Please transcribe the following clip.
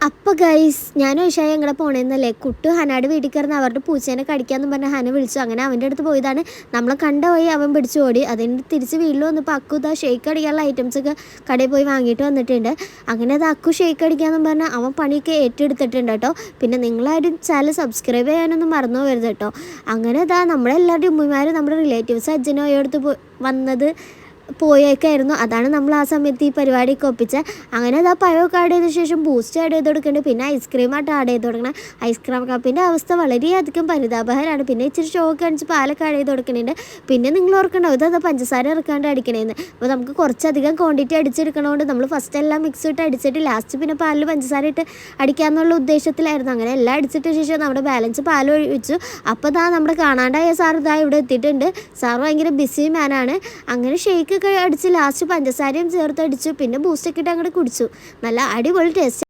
അപ്പോൾ ഗൈസ് ഞാനും ഉഷായി ഞങ്ങളെ പോണേന്നല്ലേ കുട്ടു ഹനാട് വീട്ടിൽ കയറുന്ന അവരുടെ പൂച്ചേനെ കടിക്കാമെന്ന് പറഞ്ഞ് ഹന വിളിച്ചു. അങ്ങനെ അവൻ്റെ അടുത്ത് പോയതാണ്. നമ്മളെ കണ്ടുപോയി അവൻ പിടിച്ചു ഓടി. അതിന് തിരിച്ച് വീട്ടിൽ വന്നപ്പോൾ അക്കു ഇതാ ഷേക്ക് അടിക്കാനുള്ള ഐറ്റംസൊക്കെ കടയിൽ പോയി വാങ്ങിയിട്ട് വന്നിട്ടുണ്ട്. അങ്ങനെ അത് അക്കു ഷേക്ക് അടിക്കാമെന്ന് പറഞ്ഞാൽ അവൻ പണിയൊക്കെ ഏറ്റെടുത്തിട്ടുണ്ട് കേട്ടോ. പിന്നെ നിങ്ങളാരും ചാനൽ സബ്സ്ക്രൈബ് ചെയ്യാനൊന്നും മറന്നു പോകരുത് കേട്ടോ. അങ്ങനെ ഇതാ നമ്മളെല്ലാവരും ഉമ്മമാരും നമ്മുടെ റിലേറ്റീവ്സ് അച്ഛനോ അടുത്ത് വന്നത് പോയേക്കായിരുന്നു. അതാണ് നമ്മൾ ആ സമയത്ത് ഈ പരിപാടിയൊക്കെ ഒപ്പിച്ചത്. അങ്ങനെ അതാ പഴമൊക്കെ ആഡ് ചെയ്ത ശേഷം ബൂസ്റ്റ് ആഡ് ചെയ്ത് കൊടുക്കുന്നുണ്ട്. പിന്നെ ഐസ്ക്രീമായിട്ട് ആഡ് ചെയ്ത് കൊടുക്കണം. ഐസ്ക്രീം കപ്പിൻ്റെ അവസ്ഥ വളരെയധികം പരിതാപകരമാണ്. പിന്നെ ഇച്ചിരി ഷോക്ക് കാണിച്ച് പാലൊക്കെ ആഡ് ചെയ്ത് കൊടുക്കുന്നുണ്ട്. പിന്നെ നിങ്ങൾ ഓർക്കണ്ടാവും ഇതാ പഞ്ചസാര ഇറക്കാണ്ട് അടിക്കണേന്ന്. അപ്പോൾ നമുക്ക് കുറച്ചധികം ക്വാണ്ടിറ്റി അടിച്ചെടുക്കണോണ്ട് നമ്മൾ ഫസ്റ്റ് എല്ലാം മിക്സ് ഇട്ട് അടിച്ചിട്ട് ലാസ്റ്റ് പിന്നെ പാലിൽ പഞ്ചസാര ഇട്ട് അടിക്കാമെന്നുള്ള ഉദ്ദേശത്തിലായിരുന്നു. അങ്ങനെ എല്ലാം അടിച്ചിട്ട് ശേഷം നമ്മുടെ ബാലൻസ് പാൽ ഒഴിച്ചു. അപ്പോൾ ഇതാ നമ്മുടെ കാണാണ്ടായ സാർ ഇതാ ഇവിടെ എത്തിയിട്ടുണ്ട്. സാർ ഭയങ്കര ബിസി മാനാണ്. അങ്ങനെ ഷേക്ക് ഒക്കെ അടിച്ച് ലാസ്റ്റ് പഞ്ചസാരയും ചേർത്ത് അടിച്ചു. പിന്നെ ബൂസ്റ്റൊക്കെ ഇട്ട് അങ്ങോട്ട് കുടിച്ചു. നല്ല അടിപൊളി ടേസ്റ്റ്.